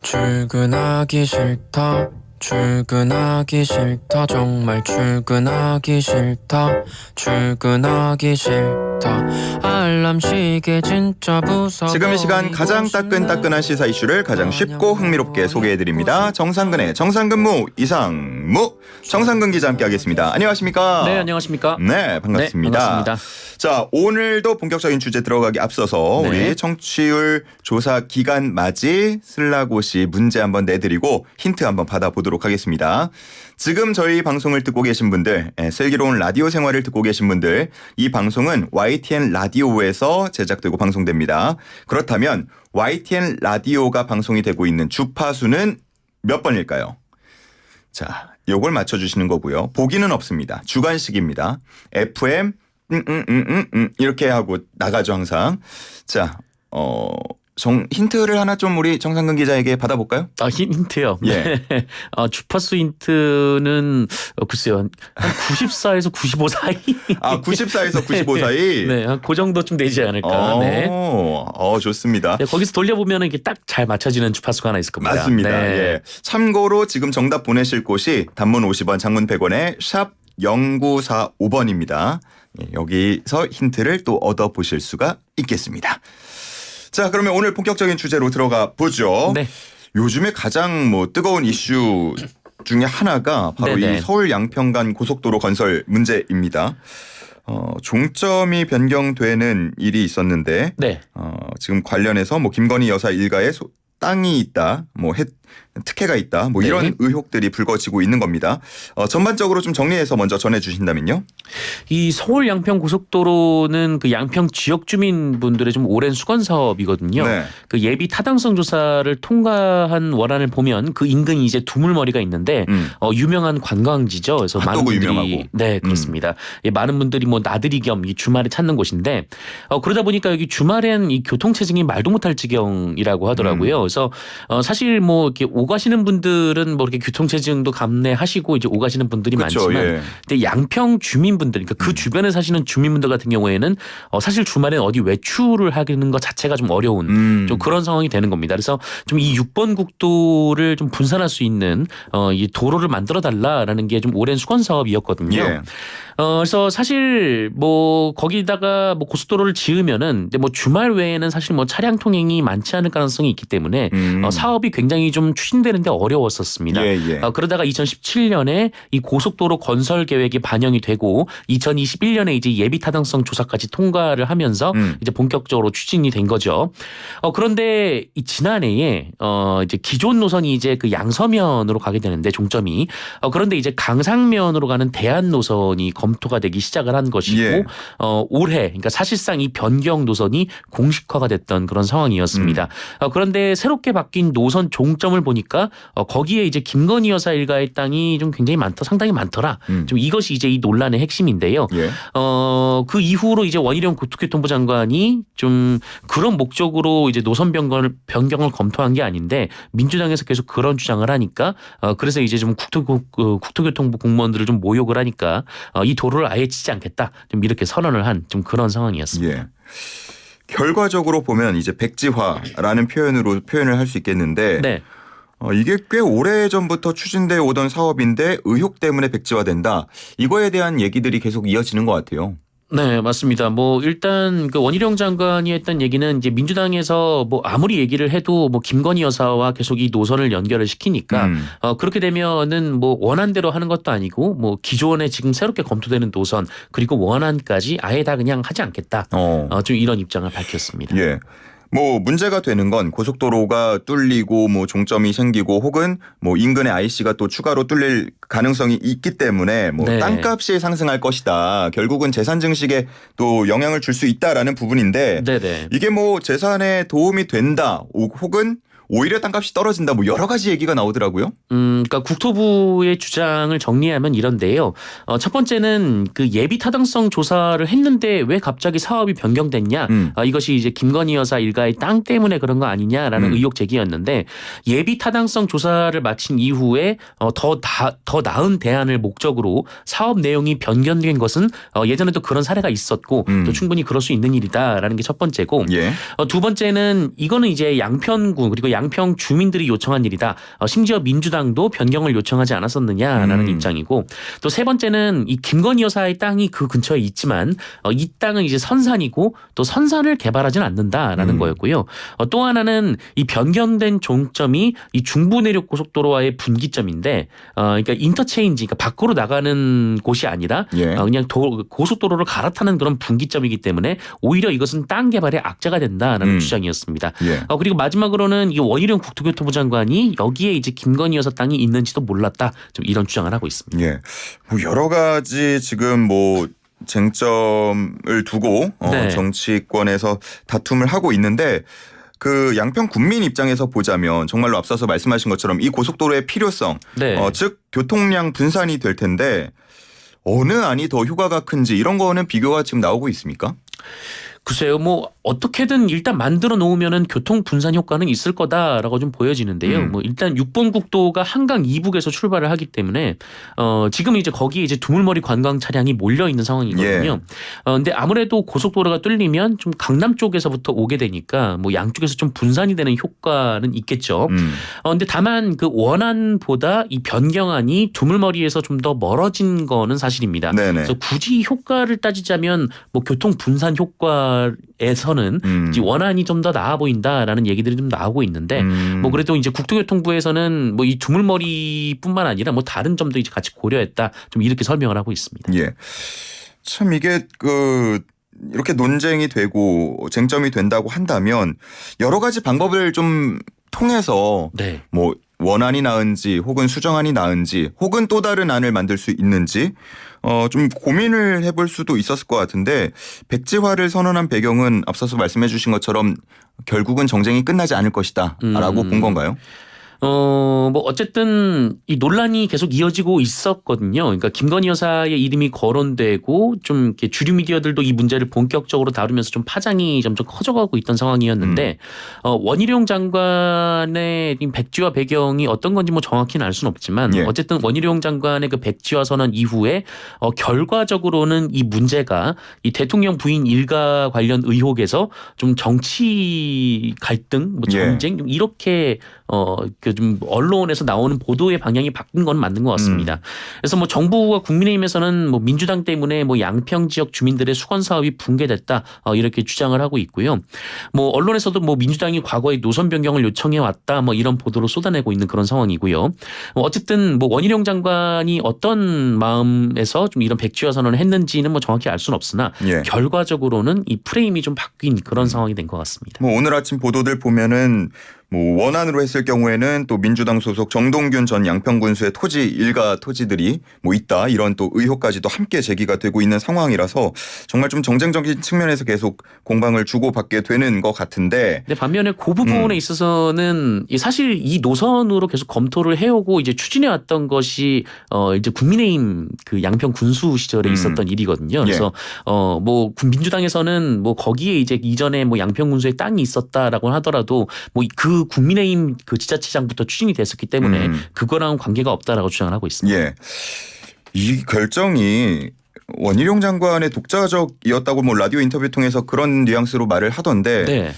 출근하기 싫다. 출근하기 싫다. 정말 출근하기 싫다. 출근하기 싫다. 알람 시계 진짜 무서워. 지금 이 시간 가장 따끈따끈한 시사 이슈를 가장 쉽고 흥미롭게 소개해드립니다. 정상근의 정상근무 이상무 정상근 기자 함께하겠습니다. 안녕하십니까? 네, 안녕하십니까? 네, 반갑습니다. 네, 반갑습니다. 자, 오늘도 본격적인 주제 들어가기 앞서서 네. 우리 청취율 조사 기간 맞이 슬라고시 문제 한번 내드리고 힌트 한번 받아보도록 하겠습니다. 지금 저희 방송을 듣고 계신 분들, 슬기로운 라디오 생활을 듣고 계신 분들, 이 방송은 YTN 라디오에서 제작되고 방송됩니다. 그렇다면 YTN 라디오가 방송이 되고 있는 주파수는 몇 번일까요? 자, 요걸 맞춰주시는 거고요. 보기는 없습니다. 주관식입니다. FM 이렇게 하고 나가죠 항상. 자, 힌트를 하나 좀 우리 정상근 기자에게 받아볼까요? 힌트요. 예. 네. 주파수 힌트는 글쎄요. 한 94에서 95 사이. 94에서 95 사이. 네, 한 그 정도쯤 되지 않을까. 네. 좋습니다. 네, 거기서 돌려보면 이게 딱 잘 맞춰지는 주파수가 하나 있을 겁니다. 맞습니다. 네. 예. 참고로 지금 정답 보내실 곳이 단문 50원, 장문 100원에 샵 0945번입니다. 여기서 힌트를 또 얻어보실 수가 있겠습니다. 자, 그러면 오늘 본격적인 주제로 들어가 보죠. 네. 요즘에 가장 뜨거운 이슈 중에 하나가 바로 네네. 이 서울 양평간 고속도로 건설 문제입니다. 종점이 변경되는 일이 있었는데 네. 지금 관련해서 김건희 여사 일가에 땅이 있다, 특혜가 있다, 이런 네. 의혹들이 불거지고 있는 겁니다. 전반적으로 좀 정리해서 먼저 전해주신다면요. 이 서울 양평 고속도로는 그 양평 지역 주민분들의 좀 오랜 수건 사업이거든요. 네. 그 예비 타당성 조사를 통과한 원안을 보면 그 인근이 이제 두물머리가 있는데 유명한 관광지죠. 그래서 많은 핫도그 분들이 유명하고. 네, 그렇습니다. 예, 많은 분들이 나들이 겸 이 주말에 찾는 곳인데 그러다 보니까 여기 주말엔 이 교통 체증이 말도 못할 지경이라고 하더라고요. 그래서 사실 이렇게 오가시는 분들은 이렇게 교통 체증도 감내하시고 이제 오가시는 분들이 그쵸, 많지만 예. 근데 양평 주민분들, 그러니까 그 주변에 사시는 주민분들 같은 경우에는 사실 주말엔 어디 외출을 하는 것 자체가 좀 어려운 좀 그런 상황이 되는 겁니다. 그래서 좀 이 6번 국도를 좀 분산할 수 있는 이 도로를 만들어 달라라는 게 좀 오랜 수건 사업이었거든요. 예. 그래서 사실 거기다가 고속도로를 지으면은 근데 주말 외에는 사실 차량 통행이 많지 않을 가능성이 있기 때문에 사업이 굉장히 좀 추진되는데 어려웠었습니다. 예, 예. 그러다가 2017년에 이 고속도로 건설 계획이 반영이 되고 2021년에 이제 예비 타당성 조사까지 통과를 하면서 이제 본격적으로 추진이 된 거죠. 그런데 이 지난해에 이제 기존 노선이 이제 그 양서면으로 가게 되는데 종점이 그런데 이제 강상면으로 가는 대안 노선이 검토가 되기 시작을 한 것이고 예. 올해 그러니까 사실상 이 변경 노선이 공식화가 됐던 그런 상황이었습니다. 그런데 새롭게 바뀐 노선 종점을 보니까 거기에 이제 김건희 여사 일가의 땅이 좀 굉장히 상당히 많더라. 좀 이것이 이제 이 논란의 핵심인데요. 예. 그 이후로 이제 원희룡 국토교통부 장관이 좀 그런 목적으로 이제 노선 변경을 검토한 게 아닌데 민주당에서 계속 그런 주장을 하니까 그래서 이제 좀 국토교통부 공무원들을 좀 모욕을 하니까 이 도로를 아예 치지 않겠다. 좀 이렇게 선언을 한 좀 그런 상황이었습니다. 예. 결과적으로 보면 이제 백지화라는 표현을 할 수 있겠는데 네. 이게 꽤 오래 전부터 추진되어 오던 사업인데 의혹 때문에 백지화된다. 이거에 대한 얘기들이 계속 이어지는 것 같아요. 네, 맞습니다. 일단 그 원희룡 장관이 했던 얘기는 이제 민주당에서 아무리 얘기를 해도 김건희 여사와 계속 이 노선을 연결을 시키니까 그렇게 되면은 원안대로 하는 것도 아니고 기존에 지금 새롭게 검토되는 노선 그리고 원안까지 아예 다 그냥 하지 않겠다. 좀 이런 입장을 밝혔습니다. 예. 문제가 되는 건 고속도로가 뚫리고 종점이 생기고 혹은 인근에 IC가 또 추가로 뚫릴 가능성이 있기 때문에 네. 땅값이 상승할 것이다. 결국은 재산 증식에 또 영향을 줄 수 있다라는 부분인데 네네. 이게 재산에 도움이 된다 혹은 오히려 땅값이 떨어진다 여러 가지 얘기가 나오더라고요. 그러니까 국토부의 주장을 정리하면 이런데요. 첫 번째는 그 예비 타당성 조사를 했는데 왜 갑자기 사업이 변경됐냐. 이것이 이제 김건희 여사 일가의 땅 때문에 그런 거 아니냐라는 의혹 제기였는데 예비 타당성 조사를 마친 이후에 더 나은 대안을 목적으로 사업 내용이 변경된 것은 예전에도 그런 사례가 있었고 또 충분히 그럴 수 있는 일이다라는 게 첫 번째고 예. 두 번째는 이거는 이제 양편구 그리고 양평 주민들이 요청한 일이다. 심지어 민주당도 변경을 요청하지 않았었느냐라는 입장이고 또 세 번째는 이 김건희 여사의 땅이 그 근처에 있지만 이 땅은 이제 선산이고 또 선산을 개발하지는 않는다라는 거였고요. 또 하나는 이 변경된 종점이 이 중부 내륙 고속도로와의 분기점인데 그러니까 인터체인지 그러니까 밖으로 나가는 곳이 아니라 예. 그냥 고속도로를 갈아타는 그런 분기점이기 때문에 오히려 이것은 땅 개발의 악재가 된다라는 주장이었습니다. 예. 그리고 마지막으로는 이 원희룡 국토교통부 장관이 여기에 이제 김건희 여사 땅이 있는지도 몰랐다. 좀 이런 주장을 하고 있습니다. 예. 뭐 여러 가지 지금 뭐 쟁점을 두고 네. 정치권에서 다툼을 하고 있는데 그 양평 군민 입장에서 보자면 정말로 앞서서 말씀하신 것처럼 이 고속도로의 필요성, 네. 즉 교통량 분산이 될 텐데 어느 안이 더 효과가 큰지 이런 거는 비교가 지금 나오고 있습니까? 글쎄요, 뭐 어떻게든 일단 만들어 놓으면은 교통 분산 효과는 있을 거다라고 좀 보여지는데요. 뭐 일단 6번 국도가 한강 이북에서 출발을 하기 때문에 지금 이제 거기에 이제 두물머리 관광 차량이 몰려 있는 상황이거든요. 근데 아무래도 고속도로가 뚫리면 좀 강남 쪽에서부터 오게 되니까 뭐 양쪽에서 좀 분산이 되는 효과는 있겠죠. 근데 다만 그 원안보다 이 변경안이 두물머리에서 좀 더 멀어진 거는 사실입니다. 네네. 그래서 굳이 효과를 따지자면 뭐 교통 분산 효과에서는 이제 원안이 좀 더 나아 보인다라는 얘기들이 좀 나오고 있는데 뭐 그래도 이제 국토교통부에서는 뭐 이 두물머리뿐만 아니라 뭐 다른 점도 이제 같이 고려했다 좀 이렇게 설명을 하고 있습니다. 예. 참 이게 이렇게 논쟁이 되고 쟁점이 된다고 한다면 여러 가지 방법을 좀 통해서 네. 뭐 원안이 나은지 혹은 수정안이 나은지 혹은 또 다른 안을 만들 수 있는지 좀 고민을 해볼 수도 있었을 것 같은데 백지화를 선언한 배경은 앞서서 말씀해 주신 것처럼 결국은 정쟁이 끝나지 않을 것이다 라고 본 건가요? 뭐 어쨌든 이 논란이 계속 이어지고 있었거든요. 그러니까 김건희 여사의 이름이 거론되고 좀 이렇게 주류 미디어들도 이 문제를 본격적으로 다루면서 좀 파장이 점점 커져가고 있던 상황이었는데 원희룡 장관의 백지화 배경이 어떤 건지 뭐 정확히는 알 수는 없지만 예. 어쨌든 원희룡 장관의 그 백지화 선언 이후에 결과적으로는 이 문제가 이 대통령 부인 일가 관련 의혹에서 좀 정치 갈등, 뭐 전쟁 이렇게 그 좀 언론에서 나오는 보도의 방향이 바뀐 건 맞는 것 같습니다. 그래서 뭐 정부와 국민의힘에서는 뭐 민주당 때문에 뭐 양평 지역 주민들의 수건 사업이 붕괴됐다 이렇게 주장을 하고 있고요. 뭐 언론에서도 뭐 민주당이 과거에 노선 변경을 요청해 왔다 뭐 이런 보도를 쏟아내고 있는 그런 상황이고요. 어쨌든 뭐 원희룡 장관이 어떤 마음에서 좀 이런 백지화 선언을 했는지는 뭐 정확히 알 수는 없으나 예. 결과적으로는 이 프레임이 좀 바뀐 그런 상황이 된 것 같습니다. 뭐 오늘 아침 보도들 보면은 뭐 원안으로 했을 경우에는 또 민주당 소속 정동균 전 양평군수의 토지 일가 토지들이 뭐 있다 이런 또 의혹까지도 함께 제기가 되고 있는 상황이라서 정말 좀 정쟁적인 측면에서 계속 공방을 주고받게 되는 것 같은데. 근데 반면에 그 부분에 있어서는 사실 이 노선으로 계속 검토를 해오고 이제 추진해 왔던 것이 이제 국민의힘 그 양평 군수 시절에 있었던 일이거든요. 그래서 뭐 민주당에서는 뭐 거기에 이제 이전에 뭐 양평 군수의 땅이 있었다라고 하더라도 뭐 그 국민의힘 그 지자체장부터 추진이 됐었기 때문에 그거랑 관계가 없다라고 주장을 하고 있습니다. 예. 이 결정이 원희룡 장관의 독자적이었다고 뭐 라디오 인터뷰 통해서 그런 뉘앙스로 말을 하던데 네.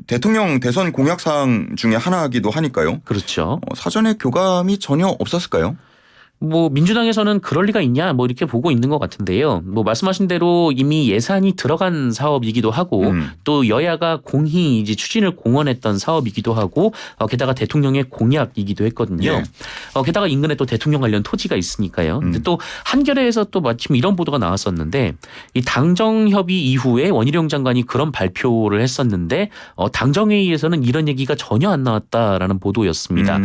대통령 대선 공약사항 중에 하나이기도 하니까요. 그렇죠. 사전에 교감이 전혀 없었을까요? 뭐 민주당에서는 그럴 리가 있냐 뭐 이렇게 보고 있는 것 같은데요. 뭐 말씀하신 대로 이미 예산이 들어간 사업이기도 하고 또 여야가 공히 이제 추진을 공언했던 사업이기도 하고 게다가 대통령의 공약이기도 했거든요. 예. 게다가 인근에 또 대통령 관련 토지가 있으니까요. 근데 또 한겨레에서 또 마침 이런 보도가 나왔었는데 이 당정 협의 이후에 원희룡 장관이 그런 발표를 했었는데 당정회의에서는 이런 얘기가 전혀 안 나왔다라는 보도였습니다.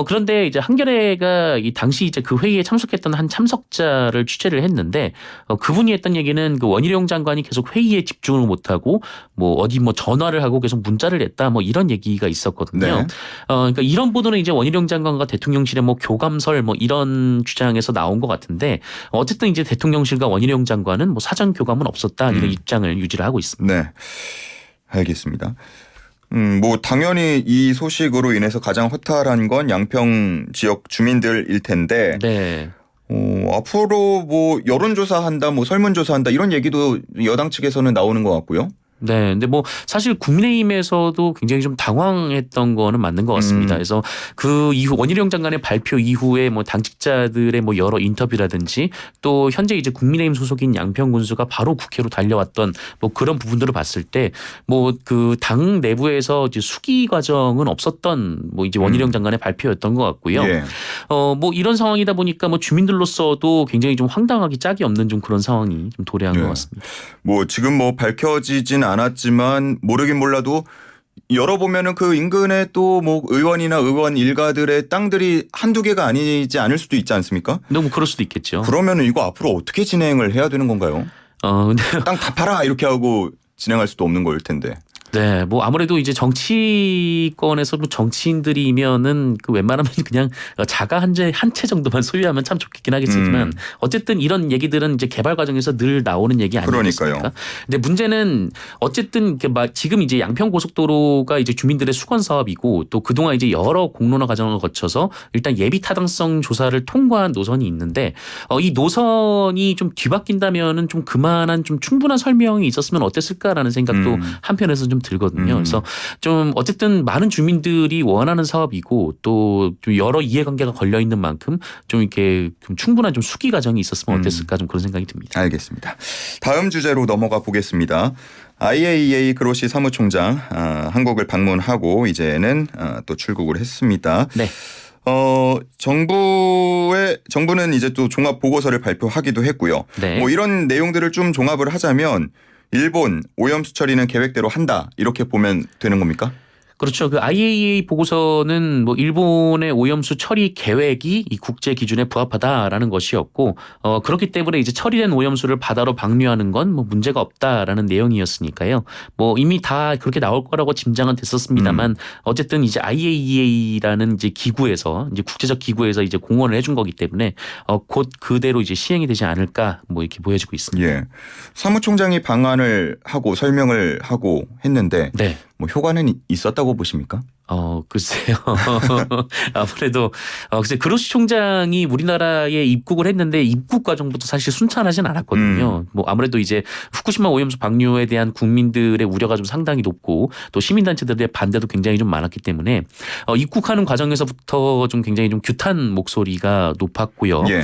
그런데 이제 한겨레가 이 당시 이제 그 회의에 참석했던 한 참석자를 취재를 했는데 그분이 했던 얘기는 그 원희룡 장관이 계속 회의에 집중을 못하고 뭐 어디 뭐 전화를 하고 계속 문자를 냈다 뭐 이런 얘기가 있었거든요. 네. 그러니까 이런 보도는 이제 원희룡 장관과 대통령실의 뭐 교감설 뭐 이런 주장에서 나온 것 같은데 어쨌든 이제 대통령실과 원희룡 장관은 뭐 사전 교감은 없었다 이런 입장을 유지를 하고 있습니다. 네. 알겠습니다. 뭐 당연히 이 소식으로 인해서 가장 허탈한 건 양평 지역 주민들일 텐데 네. 앞으로 뭐 여론조사한다, 뭐 설문조사한다 이런 얘기도 여당 측에서는 나오는 것 같고요. 네, 근데 뭐 사실 국민의힘에서도 굉장히 좀 당황했던 거는 맞는 것 같습니다. 그래서 그 이후 원희룡 장관의 발표 이후에 뭐 당직자들의 뭐 여러 인터뷰라든지 또 현재 이제 국민의힘 소속인 양평 군수가 바로 국회로 달려왔던 뭐 그런 부분들을 봤을 때 뭐 그 당 내부에서 이제 수기 과정은 없었던 뭐 이제 원희룡 장관의 발표였던 것 같고요. 예. 뭐 이런 상황이다 보니까 뭐 주민들로서도 굉장히 좀 황당하기 짝이 없는 좀 그런 상황이 좀 도래한 예. 것 같습니다. 뭐 지금 뭐 밝혀지진 않았지만 모르긴 몰라도 열어보면은 그 인근에 또 뭐 의원이나 의원 일가들의 땅들이 한두 개가 아니지 않을 수도 있지 않습니까? 너무 그럴 수도 있겠죠. 그러면은 이거 앞으로 어떻게 진행을 해야 되는 건가요? 근데 땅 다 팔아 이렇게 하고 진행할 수도 없는 거일 텐데. 네, 뭐 아무래도 이제 정치권에서 뭐 정치인들이면은 그 웬만하면 그냥 자가 한 채 정도만 소유하면 참 좋겠긴 하겠지만 어쨌든 이런 얘기들은 이제 개발 과정에서 늘 나오는 얘기 아니겠습니까? 그러니까요. 근데 문제는 어쨌든 지금 이제 양평 고속도로가 이제 주민들의 수건 사업이고 또 그동안 이제 여러 공론화 과정을 거쳐서 일단 예비 타당성 조사를 통과한 노선이 있는데 이 노선이 좀 뒤바뀐다면은 좀 그만한 좀 충분한 설명이 있었으면 어땠을까라는 생각도 한편에서 좀 들거든요. 그래서 좀 어쨌든 많은 주민들이 원하는 사업이고 또 좀 여러 이해관계가 걸려 있는 만큼 좀 이렇게 좀 충분한 좀 수기 과정이 있었으면 어땠을까 좀 그런 생각이 듭니다. 알겠습니다. 다음 주제로 넘어가 보겠습니다. IAEA 그로시 사무총장 한국을 방문하고 이제는 또 출국을 했습니다. 네. 정부는 이제 또 종합 보고서를 발표하기도 했고요. 네. 뭐 이런 내용들을 좀 종합을 하자면 일본 오염수 처리는 계획대로 한다 이렇게 보면 되는 겁니까? 그렇죠. 그 IAEA 보고서는 뭐 일본의 오염수 처리 계획이 이 국제 기준에 부합하다라는 것이었고 그렇기 때문에 이제 처리된 오염수를 바다로 방류하는 건 뭐 문제가 없다라는 내용이었으니까요. 뭐 이미 다 그렇게 나올 거라고 짐작은 됐었습니다만 어쨌든 이제 IAEA라는 이제 기구에서 이제 국제적 기구에서 이제 공언을 해준 거기 때문에 곧 그대로 이제 시행이 되지 않을까 뭐 이렇게 보여지고 있습니다. 예. 사무총장이 방한을 하고 설명을 하고 했는데 네. 뭐 효과는 있었다고 보십니까? 글쎄요. 아무래도 글쎄 그로시 총장이 우리나라에 입국을 했는데 입국 과정부터 사실 순탄하진 않았거든요. 뭐 아무래도 이제 후쿠시마 오염수 방류에 대한 국민들의 우려가 좀 상당히 높고 또 시민단체들의 반대도 굉장히 좀 많았기 때문에 입국하는 과정에서부터 좀 굉장히 좀 규탄 목소리가 높았고요. 예.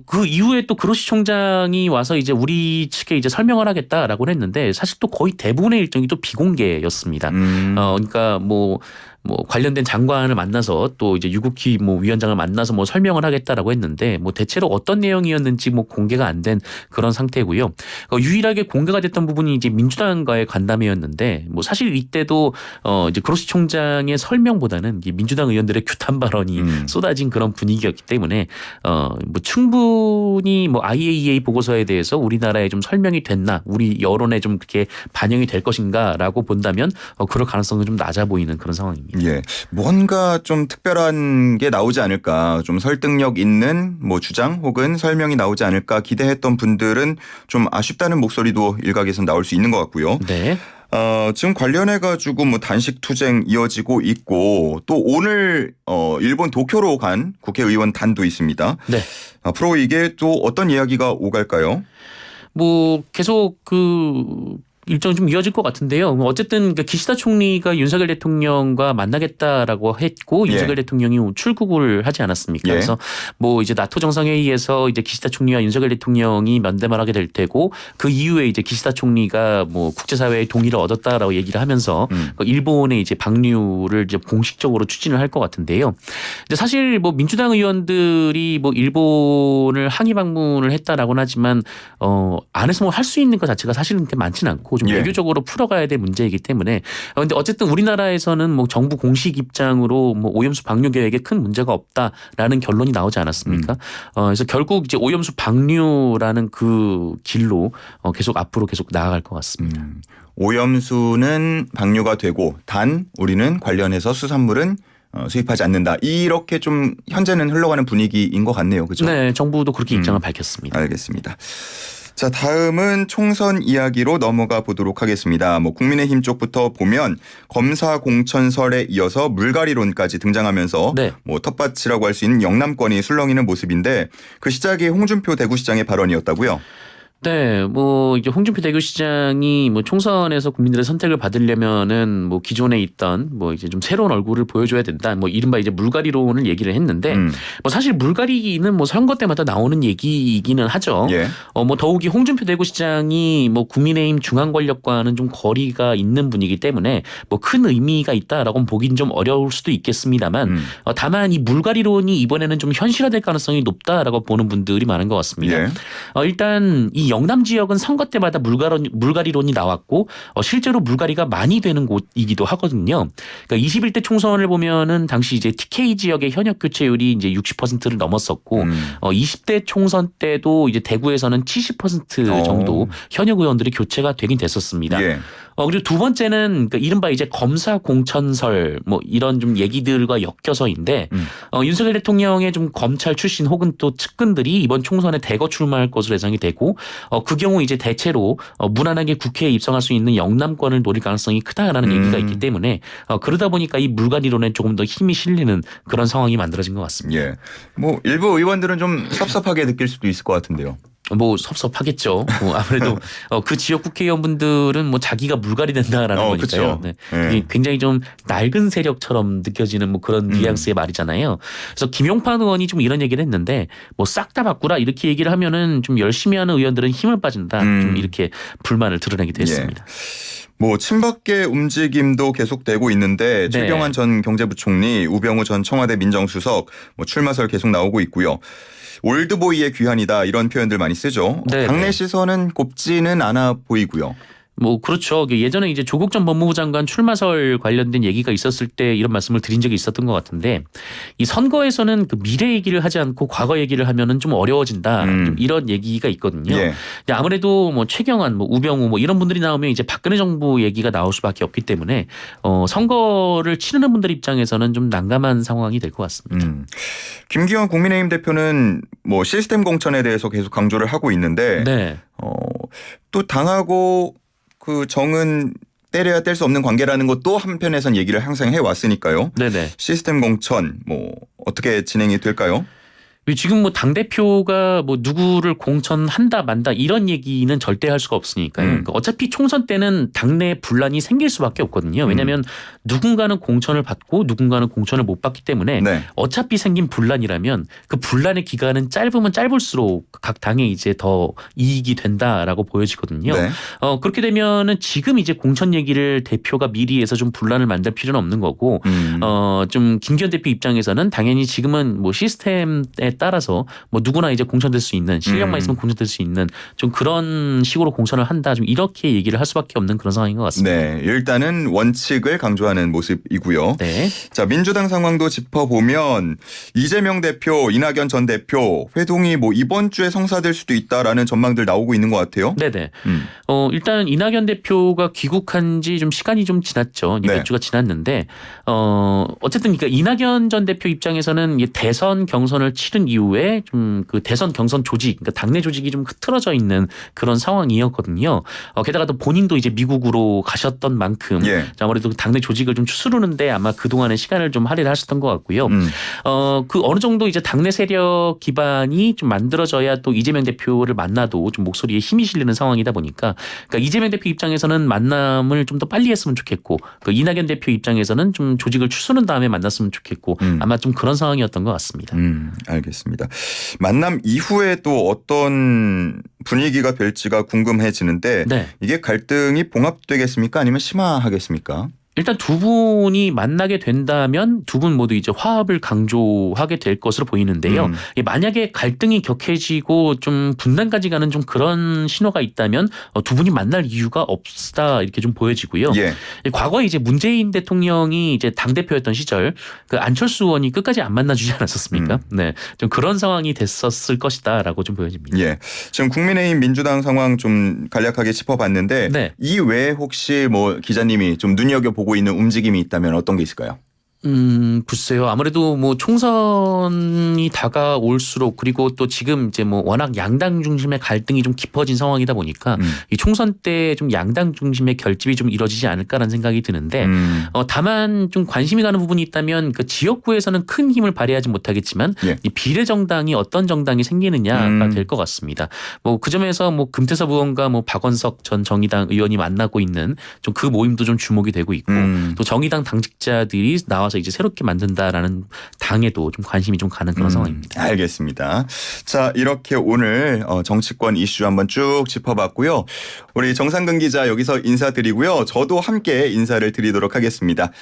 그 이후에 또 그로시 총장이 와서 이제 우리 측에 이제 설명을 하겠다라고 했는데 사실 또 거의 대부분의 일정이 또 비공개였습니다. 그러니까 뭐 관련된 장관을 만나서 또 이제 유국희 뭐 위원장을 만나서 뭐 설명을 하겠다라고 했는데 뭐 대체로 어떤 내용이었는지 뭐 공개가 안 된 그런 상태고요. 유일하게 공개가 됐던 부분이 이제 민주당과의 간담회였는데 뭐 사실 이때도 이제 그로시 총장의 설명보다는 이 민주당 의원들의 규탄 발언이 쏟아진 그런 분위기였기 때문에 뭐 충분히 뭐 IAEA 보고서에 대해서 우리나라에 좀 설명이 됐나 우리 여론에 좀 그렇게 반영이 될 것인가라고 본다면 그럴 가능성은 좀 낮아 보이는 그런 상황입니다. 예, 뭔가 좀 특별한 게 나오지 않을까, 좀 설득력 있는 뭐 주장 혹은 설명이 나오지 않을까 기대했던 분들은 좀 아쉽다는 목소리도 일각에서 나올 수 있는 것 같고요. 네. 지금 관련해 가지고 뭐 단식 투쟁 이어지고 있고 또 오늘 일본 도쿄로 간 국회의원 단도 있습니다. 네. 앞으로 이게 또 어떤 이야기가 오갈까요? 뭐 계속 일정이 좀 이어질 것 같은데요. 어쨌든 기시다 총리가 윤석열 대통령과 만나겠다라고 했고 윤석열 대통령이 출국을 하지 않았습니까? 그래서 뭐 이제 나토 정상회의에서 이제 기시다 총리와 윤석열 대통령이 면담을 하게 될 테고 그 이후에 이제 기시다 총리가 뭐 국제사회의 동의를 얻었다라고 얘기를 하면서 일본의 이제 방류를 이제 공식적으로 추진을 할 것 같은데요. 근데 사실 뭐 민주당 의원들이 뭐 일본을 항의 방문을 했다라고는 하지만 안에서 뭐 할 수 있는 것 자체가 사실은 그렇게 많지는 않고 좀 외교적으로 풀어가야 될 문제이기 때문에 그런데 어쨌든 우리나라에서는 뭐 정부 공식 입장으로 뭐 오염수 방류 계획에 큰 문제가 없다라는 결론이 나오지 않았습니까? 그래서 결국 이제 오염수 방류라는 그 길로 앞으로 계속 나아갈 것 같습니다. 오염수는 방류가 되고 단 우리는 관련해서 수산물은 수입하지 않는다. 이렇게 좀 현재는 흘러가는 분위기인 것 같네요. 그렇죠? 네, 정부도 그렇게 입장을 밝혔습니다. 알겠습니다. 자, 다음은 총선 이야기로 넘어가 보도록 하겠습니다. 뭐 국민의힘 쪽부터 보면 검사 공천설에 이어서 물갈이론까지 등장하면서 네. 뭐 텃밭이라고 할 수 있는 영남권이 술렁이는 모습인데 그 시작이 홍준표 대구시장의 발언이었다고요? 네, 뭐 이제 홍준표 대구시장이 뭐 총선에서 국민들의 선택을 받으려면은 뭐 기존에 있던 뭐 이제 좀 새로운 얼굴을 보여줘야 된다. 뭐 이른바 이제 물갈이론을 얘기를 했는데 뭐 사실 물갈이는 뭐 선거 때마다 나오는 얘기이기는 하죠. 예. 뭐 더욱이 홍준표 대구시장이 뭐 국민의힘 중앙 권력과는 좀 거리가 있는 분이기 때문에 뭐 큰 의미가 있다라고 보긴 좀 어려울 수도 있겠습니다만 다만 이 물갈이론이 이번에는 좀 현실화될 가능성이 높다라고 보는 분들이 많은 것 같습니다. 예. 일단 이 영남 지역은 선거 때마다 물갈이론이 나왔고 실제로 물갈이가 많이 되는 곳이기도 하거든요. 그러니까 21대 총선을 보면은 당시 이제 TK 지역의 현역 교체율이 이제 60%를 넘었었고 20대 총선 때도 이제 대구에서는 70% 정도 현역 의원들이 교체가 되긴 됐었습니다. 예. 그리고 두 번째는 그러니까 이른바 이제 검사 공천설 뭐 이런 좀 얘기들과 엮여서인데 윤석열 대통령의 좀 검찰 출신 혹은 또 측근들이 이번 총선에 대거 출마할 것으로 예상이 되고 그 경우 이제 대체로 무난하게 국회에 입성할 수 있는 영남권을 노릴 가능성이 크다라는 얘기가 있기 때문에 그러다 보니까 이 물갈이론에 조금 더 힘이 실리는 그런 상황이 만들어진 것 같습니다. 예. 뭐 일부 의원들은 좀 섭섭하게 느낄 수도 있을 것 같은데요. 뭐 섭섭하겠죠. 아무래도 그 지역 국회의원분들은 뭐 자기가 물갈이 된다라는 거니까요. 그쵸. 네. 예. 이게 굉장히 좀 낡은 세력처럼 느껴지는 뭐 그런 뉘앙스의 말이잖아요. 그래서 김용판 의원이 좀 이런 얘기를 했는데 뭐 싹 다 바꾸라 이렇게 얘기를 하면은 좀 열심히 하는 의원들은 힘을 빠진다. 좀 이렇게 불만을 드러내기도 했습니다. 뭐 친박계 움직임도 계속되고 있는데 네. 최경환 전 경제부총리, 우병우 전 청와대 민정수석 뭐 출마설 계속 나오고 있고요. 올드보이의 귀환이다 이런 표현들 많이 쓰죠. 네, 당내 네. 시선은 곱지는 않아 보이고요. 뭐 그렇죠. 예전에 이제 조국 전 법무부 장관 출마설 관련된 얘기가 있었을 때 이런 말씀을 드린 적이 있었던 것 같은데 이 선거에서는 그 미래 얘기를 하지 않고 과거 얘기를 하면은 좀 어려워진다. 좀 이런 얘기가 있거든요. 예. 근데 아무래도 뭐 최경환, 뭐 우병우 뭐 이런 분들이 나오면 이제 박근혜 정부 얘기가 나올 수밖에 없기 때문에 선거를 치르는 분들 입장에서는 좀 난감한 상황이 될 것 같습니다. 김기현 국민의힘 대표는 뭐 시스템 공천에 대해서 계속 강조를 하고 있는데 네. 또 당하고 그 정은 때려야 뗄 수 없는 관계라는 것도 한편에선 얘기를 항상 해왔으니까요. 네네. 시스템 공천 뭐 어떻게 진행이 될까요? 지금 뭐 당대표가 뭐 누구를 공천한다 만다 이런 얘기는 절대 할 수가 없으니까요. 그러니까 어차피 총선 때는 당내 분란이 생길 수밖에 없거든요. 왜냐하면 누군가는 공천을 받고 누군가는 공천을 못 받기 때문에 네. 어차피 생긴 분란이라면 그 분란의 기간은 짧으면 짧을수록 각 당에 이제 더 이익이 된다라고 보여지거든요. 네. 그렇게 되면은 지금 이제 공천 얘기를 대표가 미리 해서 좀 분란을 만들 필요는 없는 거고 좀 김기현 대표 입장에서는 당연히 지금은 뭐 시스템에 따라서 뭐 누구나 이제 공천될 수 있는 실력만 있으면 공천될 수 있는 좀 그런 식으로 공천을 한다 좀 이렇게 얘기를 할 수밖에 없는 그런 상황인 것 같습니다. 네, 일단은 원칙을 강조하는 모습이고요. 네. 자, 민주당 상황도 짚어보면 이재명 대표, 이낙연 전 대표 회동이 뭐 이번 주에 성사될 수도 있다라는 전망들 나오고 있는 것 같아요. 네네. 일단 이낙연 대표가 귀국한 지 좀 시간이 좀 지났죠. 네. 몇 주가 지났는데 어쨌든 그러니까 이낙연 전 대표 입장에서는 이 대선 경선을 치른 이후에 좀 그 대선 경선 조직, 그러니까 당내 조직이 좀 흐트러져 있는 그런 상황이었거든요. 게다가 또 본인도 이제 미국으로 가셨던 만큼 예. 아무래도 당내 조직을 좀 추스르는데 아마 그 동안의 시간을 좀 할애를 하셨던 것 같고요. 그 어느 정도 이제 당내 세력 기반이 좀 만들어져야 또 이재명 대표를 만나도 좀 목소리에 힘이 실리는 상황이다 보니까 그러니까 이재명 대표 입장에서는 만남을 좀 더 빨리 했으면 좋겠고 그 이낙연 대표 입장에서는 좀 조직을 추스른 다음에 만났으면 좋겠고 아마 좀 그런 상황이었던 것 같습니다. 알겠습니다. 만남 이후에 또 어떤 분위기가 될지가 궁금해지는데 네. 이게 갈등이 봉합되겠습니까? 아니면 심화하겠습니까? 일단 두 분이 만나게 된다면 두 분 모두 이제 화합을 강조하게 될 것으로 보이는데요. 만약에 갈등이 격해지고 좀 분단까지 가는 좀 그런 신호가 있다면 두 분이 만날 이유가 없다 이렇게 좀 보여지고요. 예. 과거에 이제 문재인 대통령이 이제 당 대표였던 시절 그 안철수 의원이 끝까지 안 만나주지 않았었습니까? 네, 좀 그런 상황이 됐었을 것이다라고 좀 보여집니다. 예. 지금 국민의힘 민주당 상황 좀 간략하게 짚어봤는데 네. 이 외에 혹시 뭐 기자님이 좀 눈여겨보고 있는 움직임이 있다면 어떤 게 있을까요? 글쎄요. 아무래도 뭐 총선이 다가올수록 그리고 또 지금 이제 뭐 워낙 양당 중심의 갈등이 좀 깊어진 상황이다 보니까 이 총선 때 좀 양당 중심의 결집이 좀 이루어지지 않을까라는 생각이 드는데 다만 좀 관심이 가는 부분이 있다면 그 지역구에서는 큰 힘을 발휘하지 못하겠지만 예. 이 비례 정당이 어떤 정당이 생기느냐가 될 것 같습니다. 뭐 그 점에서 뭐 금태섭 의원과 뭐 박원석 전 정의당 의원이 만나고 있는 좀 그 모임도 좀 주목이 되고 있고 또 정의당 당직자들이 나와서 이제 새롭게 만든다라는 당에도 좀 관심이 좀 가는 그런 상황입니다. 알겠습니다. 자, 이렇게 오늘 정치권 이슈 한번 쭉 짚어봤고요. 우리 정상근 기자 여기서 인사드리고요. 저도 함께 인사를 드리도록 하겠습니다.